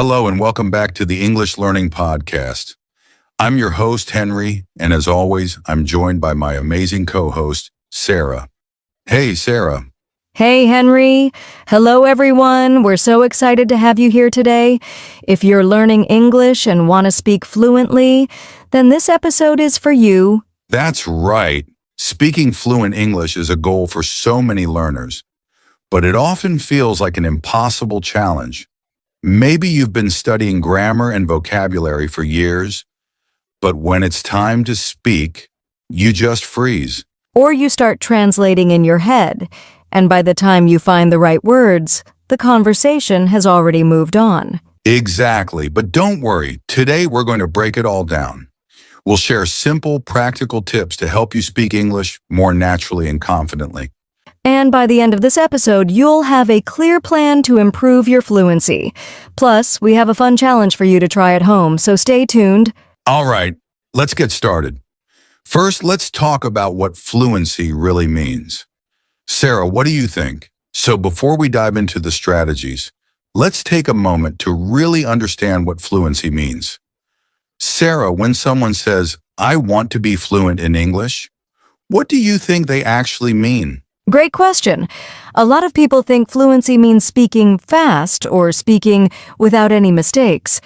Hello and welcome back to the English Learning Podcast. I'm your host, Henry, and as always, I'm joined by my amazing co-host, Sarah. Hey, Sarah. Hey, Henry. Hello, everyone. We're so excited to have you here today. If you're learning English and want to speak fluently, then this episode is for you. That's right. Speaking fluent English is a goal for so many learners, but it often feels like an impossible challenge. Maybe you've been studying grammar and vocabulary for years, but when it's time to speak, you just freeze. Or you start translating in your head, and by the time you find the right words, the conversation has already moved on. Exactly, but don't worry. Today we're going to break it all down. We'll share simple, practical tips to help you speak English more naturally and confidently. And by the end of this episode, you'll have a clear plan to improve your fluency. Plus, we have a fun challenge for you to try at home, so stay tuned. All right, let's get started. First, let's talk about what fluency really means. Sarah, what do you think? So before we dive into the strategies, let's take a moment to really understand what fluency means. Sarah, when someone says, "I want to be fluent in English," what do you think they actually mean? Great question. A lot of people think fluency means speaking fast or speaking without any mistakes,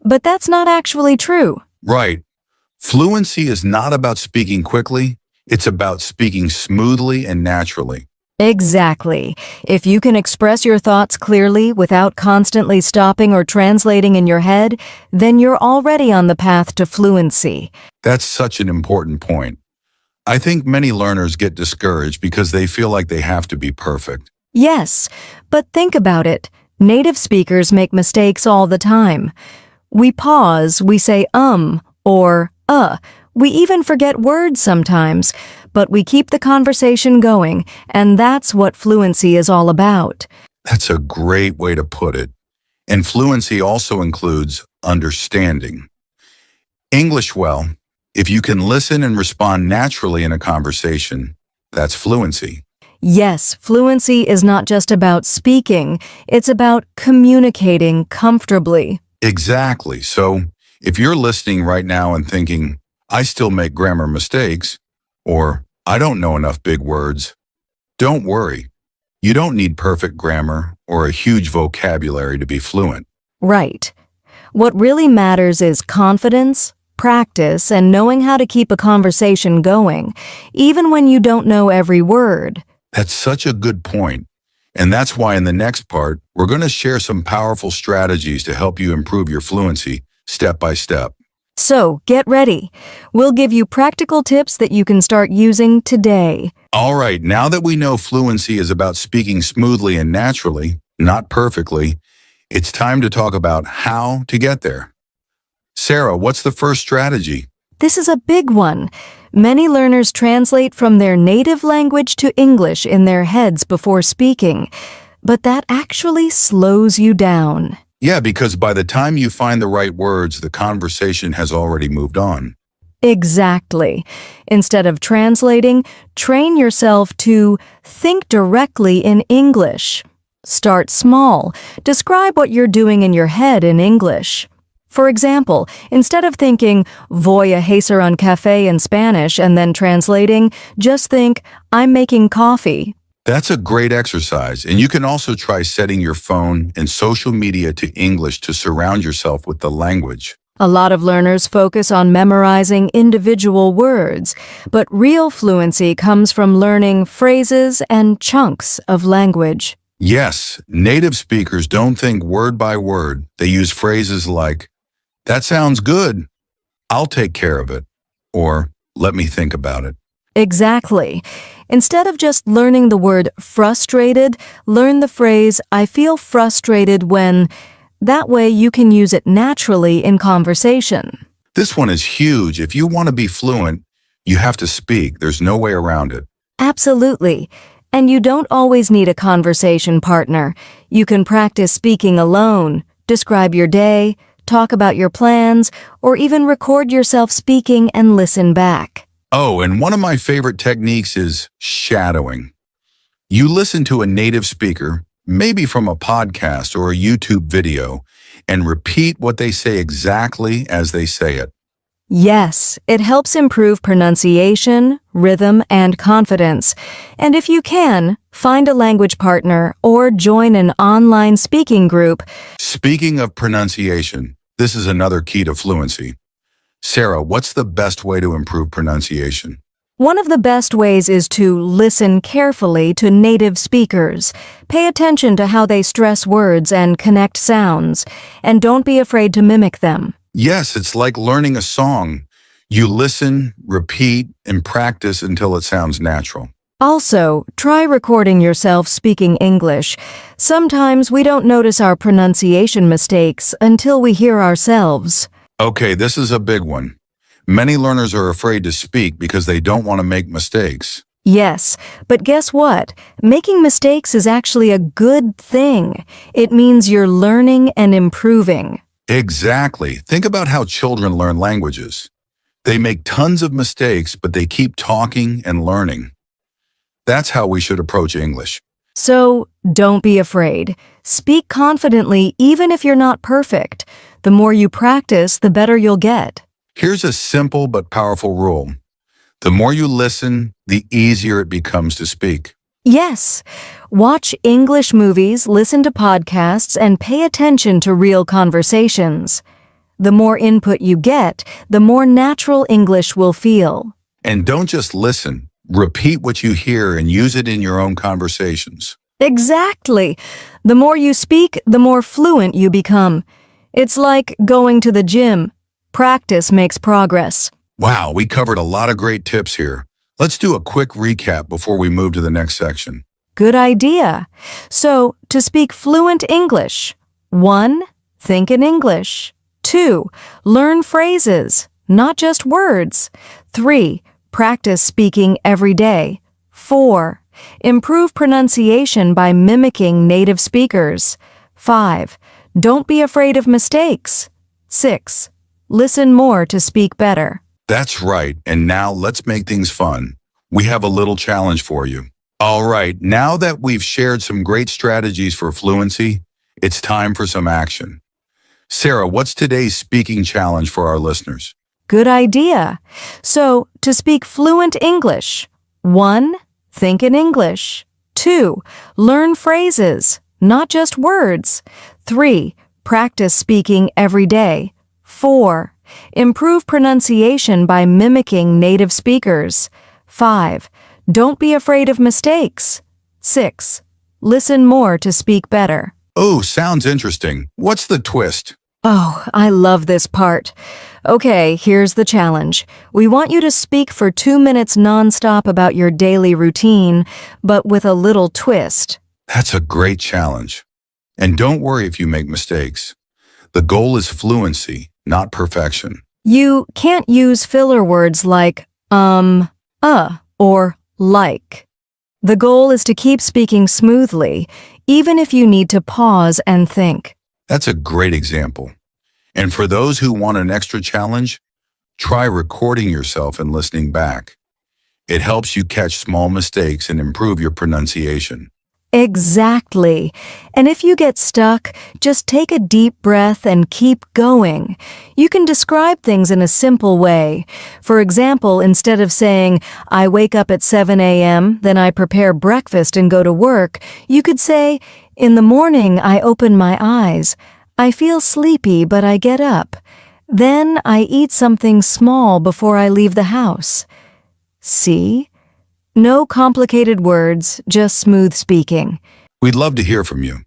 but that's not actually true. Right. Fluency is not about speaking quickly. It's about speaking smoothly and naturally. Exactly. If you can express your thoughts clearly without constantly stopping or translating in your head, then you're already on the path to fluency. That's such an important point. I think many learners get discouraged because they feel like they have to be perfect. Yes, but think about it. Native speakers make mistakes all the time. We pause, we say or We even forget words sometimes, but we keep the conversation going, and that's what fluency is all about. That's a great way to put it. And fluency also includes understanding. English well. If you can listen and respond naturally in a conversation, that's fluency. Yes, fluency is not just about speaking, it's about communicating comfortably. Exactly. So if you're listening right now and thinking, "I still make grammar mistakes," or "I don't know enough big words," don't worry. You don't need perfect grammar or a huge vocabulary to be fluent. Right. What really matters is confidence, practice, and knowing how to keep a conversation going, even when you don't know every word. That's such a good point. And that's why in the next part, we're going to share some powerful strategies to help you improve your fluency step by step. So, get ready. We'll give you practical tips that you can start using today. All right, now that we know fluency is about speaking smoothly and naturally, not perfectly, it's time to talk about how to get there. Sarah, what's the first strategy? This is a big one. Many learners translate from their native language to English in their heads before speaking, but that actually slows you down. Yeah, because by the time you find the right words, the conversation has already moved on. Exactly. Instead of translating, train yourself to think directly in English. Start small. Describe what you're doing in your head in English. For example, instead of thinking, "Voy a hacer un café" in Spanish and then translating, just think, "I'm making coffee." That's a great exercise, and you can also try setting your phone and social media to English to surround yourself with the language. A lot of learners focus on memorizing individual words, but real fluency comes from learning phrases and chunks of language. Yes, native speakers don't think word by word. They use phrases like, "That sounds good. I'll take care of it," or "Let me think about it." Exactly. Instead of just learning the word frustrated, learn the phrase, "I feel frustrated when." That way you can use it naturally in conversation. This one is huge. If you want to be fluent, you have to speak. There's no way around it. Absolutely. And you don't always need a conversation partner. You can practice speaking alone, describe your day, talk about your plans, or even record yourself speaking and listen back. Oh, and one of my favorite techniques is shadowing. You listen to a native speaker, maybe from a podcast or a YouTube video, and repeat what they say exactly as they say it. Yes, it helps improve pronunciation, rhythm, and confidence. And if you can, find a language partner or join an online speaking group. Speaking of pronunciation, this is another key to fluency. Sarah, what's the best way to improve pronunciation? One of the best ways is to listen carefully to native speakers. Pay attention to how they stress words and connect sounds, and don't be afraid to mimic them. Yes, it's like learning a song. You listen, repeat, and practice until it sounds natural. Also, try recording yourself speaking English. Sometimes we don't notice our pronunciation mistakes until we hear ourselves. Okay, this is a big one. Many learners are afraid to speak because they don't want to make mistakes. Yes, but guess what? Making mistakes is actually a good thing. It means you're learning and improving. Exactly. Think about how children learn languages. They make tons of mistakes, but they keep talking and learning. That's how we should approach English. So, don't be afraid. Speak confidently even if you're not perfect. The more you practice, the better you'll get. Here's a simple but powerful rule. The more you listen, the easier it becomes to speak. Yes, watch English movies, listen to podcasts, and pay attention to real conversations. The more input you get, the more natural English will feel. And don't just listen. Repeat what you hear and use it in your own conversations. Exactly. The more you speak, the more fluent you become. It's like going to the gym. Practice makes progress. Wow, we covered a lot of great tips here. Let's do a quick recap before we move to the next section. Good idea. So, to speak fluent English: 1. Think in English. 2. Learn phrases, not just words. 3. Practice speaking every day. 4. Improve pronunciation by mimicking native speakers. 5. Don't be afraid of mistakes. 6. Listen more to speak better. That's right, and now let's make things fun. We have a little challenge for you. All right, now that we've shared some great strategies for fluency, it's time for some action. Sarah, what's today's speaking challenge for our listeners? Good idea. So, to speak fluent English: 1. Think in English. 2. Learn phrases, not just words. 3. Practice speaking every day. 4. Improve pronunciation by mimicking native speakers. 5. Don't be afraid of mistakes. 6. Listen more to speak better. Oh, sounds interesting. What's the twist? Oh, I love this part. Okay, here's the challenge. We want you to speak for 2 minutes nonstop about your daily routine, but with a little twist. That's a great challenge. And don't worry if you make mistakes. The goal is fluency, not perfection. You can't use filler words like or like. The goal is to keep speaking smoothly, even if you need to pause and think. That's a great example. And for those who want an extra challenge, try recording yourself and listening back. It helps you catch small mistakes and improve your pronunciation. Exactly. And if you get stuck, just take a deep breath and keep going. You can describe things in a simple way. For example, instead of saying, "I wake up at 7 a.m., then I prepare breakfast and go to work," you could say, "In the morning, I open my eyes. I feel sleepy, but I get up. Then I eat something small before I leave the house." See? No complicated words, just smooth speaking. We'd love to hear from you.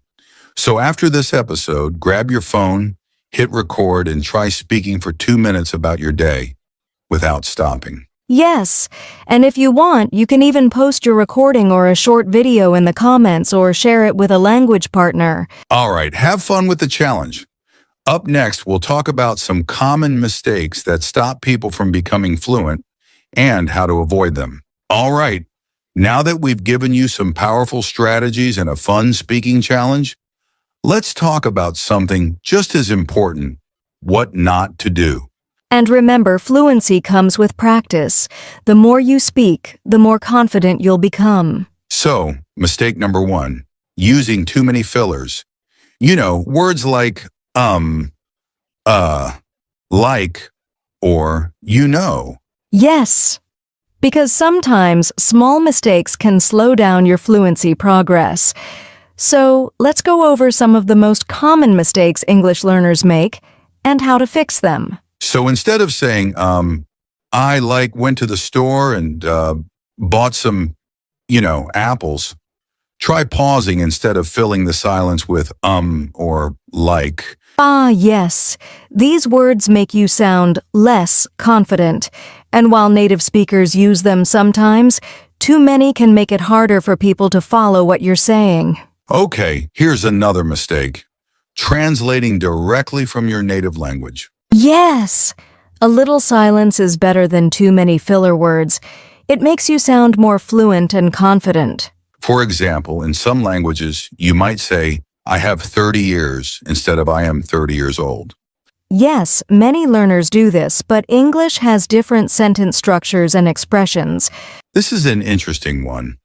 So after this episode, grab your phone, hit record, and try speaking for 2 minutes about your day without stopping. Yes, and if you want, you can even post your recording or a short video in the comments or share it with a language partner. All right, have fun with the challenge. Up next, we'll talk about some common mistakes that stop people from becoming fluent and how to avoid them. All right, now that we've given you some powerful strategies and a fun speaking challenge, let's talk about something just as important: what not to do. And remember, fluency comes with practice. The more you speak, the more confident you'll become. So, mistake number 1, using too many fillers. Words like uh, like, or Yes, because sometimes small mistakes can slow down your fluency progress. So let's go over some of the most common mistakes English learners make and how to fix them. So instead of saying, I went to the store and bought some, apples, try pausing instead of filling the silence with or like. Ah, yes. These words make you sound less confident. And while native speakers use them sometimes, too many can make it harder for people to follow what you're saying. Okay, here's another mistake. Translating directly from your native language. Yes! A little silence is better than too many filler words. It makes you sound more fluent and confident. For example, in some languages, you might say, I have 30 years instead of I am 30 years old. Yes, many learners do this, but English has different sentence structures and expressions. This is an interesting one.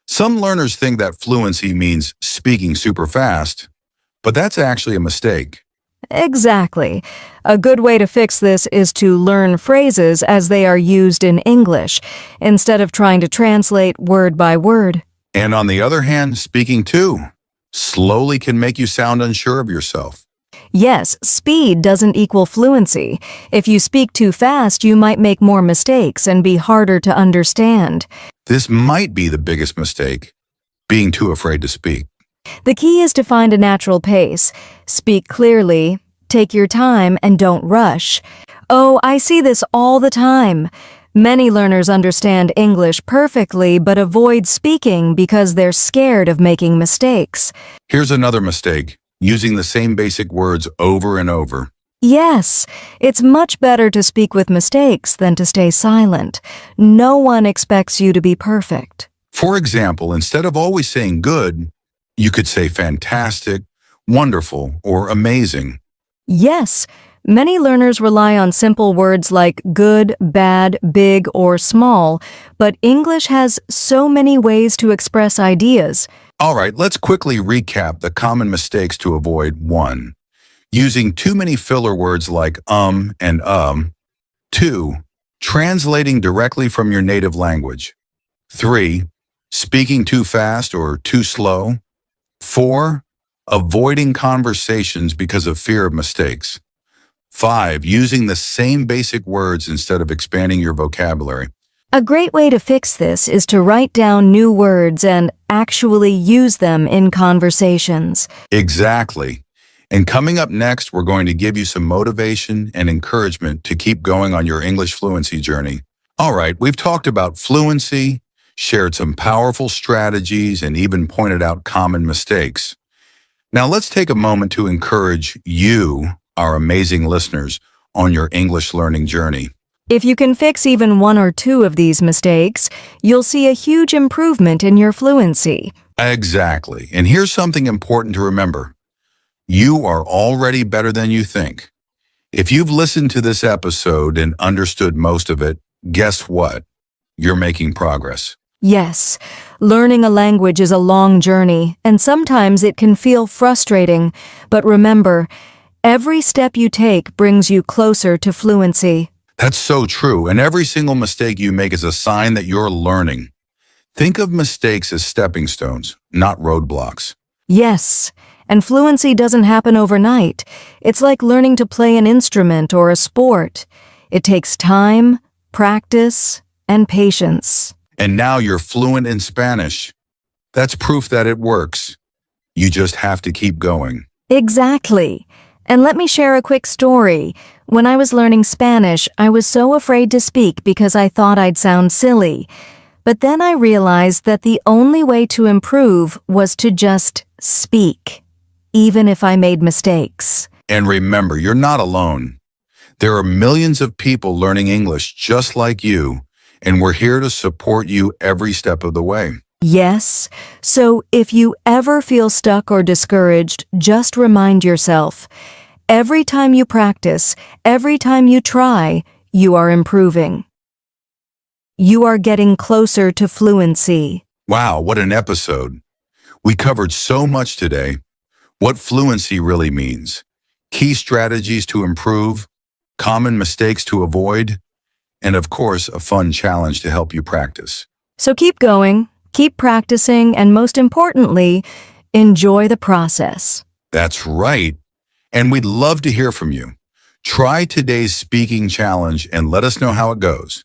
Some learners think that fluency means speaking super fast, but that's actually a mistake. Exactly. A good way to fix this is to learn phrases as they are used in English, instead of trying to translate word by word. And on the other hand, speaking too slowly can make you sound unsure of yourself. Yes, speed doesn't equal fluency. If you speak too fast, you might make more mistakes and be harder to understand. This might be the biggest mistake, being too afraid to speak. The key is to find a natural pace. Speak clearly, take your time, and don't rush. Oh, I see this all the time. Many learners understand English perfectly but avoid speaking because they're scared of making mistakes. Here's another mistake, using the same basic words over and over. Yes, it's much better to speak with mistakes than to stay silent. No one expects you to be perfect. For example, instead of always saying good, you could say fantastic, wonderful, or amazing. Yes, many learners rely on simple words like good, bad, big, or small, but English has so many ways to express ideas. All right, let's quickly recap the common mistakes to avoid. 1. Using too many filler words like and 2. Translating directly from your native language. 3. Speaking too fast or too slow. 4. Avoiding conversations because of fear of mistakes. 5. Using the same basic words instead of expanding your vocabulary. A great way to fix this is to write down new words and actually use them in conversations. Exactly. And coming up next, we're going to give you some motivation and encouragement to keep going on your English fluency journey. All right, we've talked about fluency, shared some powerful strategies, and even pointed out common mistakes. Now let's take a moment to encourage you, our amazing listeners, on your English learning journey. If you can fix even one or two of these mistakes, you'll see a huge improvement in your fluency. Exactly. And here's something important to remember. You are already better than you think. If you've listened to this episode and understood most of it, guess what? You're making progress. Yes, learning a language is a long journey, and sometimes it can feel frustrating. But remember, every step you take brings you closer to fluency. That's so true, and every single mistake you make is a sign that you're learning. Think of mistakes as stepping stones, not roadblocks. Yes, and fluency doesn't happen overnight. It's like learning to play an instrument or a sport. It takes time, practice, and patience. And now you're fluent in Spanish. That's proof that it works. You just have to keep going. Exactly. And let me share a quick story. When I was learning Spanish, I was so afraid to speak because I thought I'd sound silly. But then I realized that the only way to improve was to just speak, even if I made mistakes. And remember, you're not alone. There are millions of people learning English just like you, and we're here to support you every step of the way. Yes, so if you ever feel stuck or discouraged, just remind yourself, every time you practice, every time you try, you are improving. You are getting closer to fluency. Wow, what an episode. We covered so much today. What fluency really means, key strategies to improve, common mistakes to avoid, and of course, a fun challenge to help you practice. So keep going, keep practicing, and most importantly, enjoy the process. That's right. And we'd love to hear from you. Try today's speaking challenge and let us know how it goes.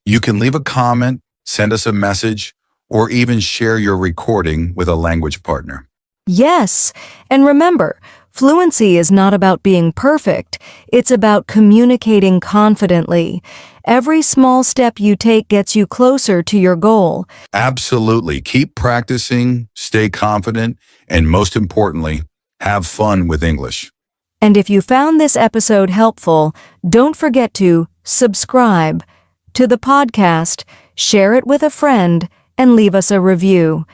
You can leave a comment, send us a message, or even share your recording with a language partner. Yes, and remember, fluency is not about being perfect. It's about communicating confidently. Every small step you take gets you closer to your goal. Absolutely. Keep practicing, stay confident, and most importantly, have fun with English. And if you found this episode helpful, don't forget to subscribe to the podcast, share it with a friend, and leave us a review.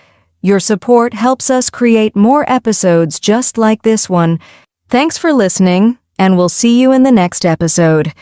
Your support helps us create more episodes just like this one. Thanks for listening, and we'll see you in the next episode.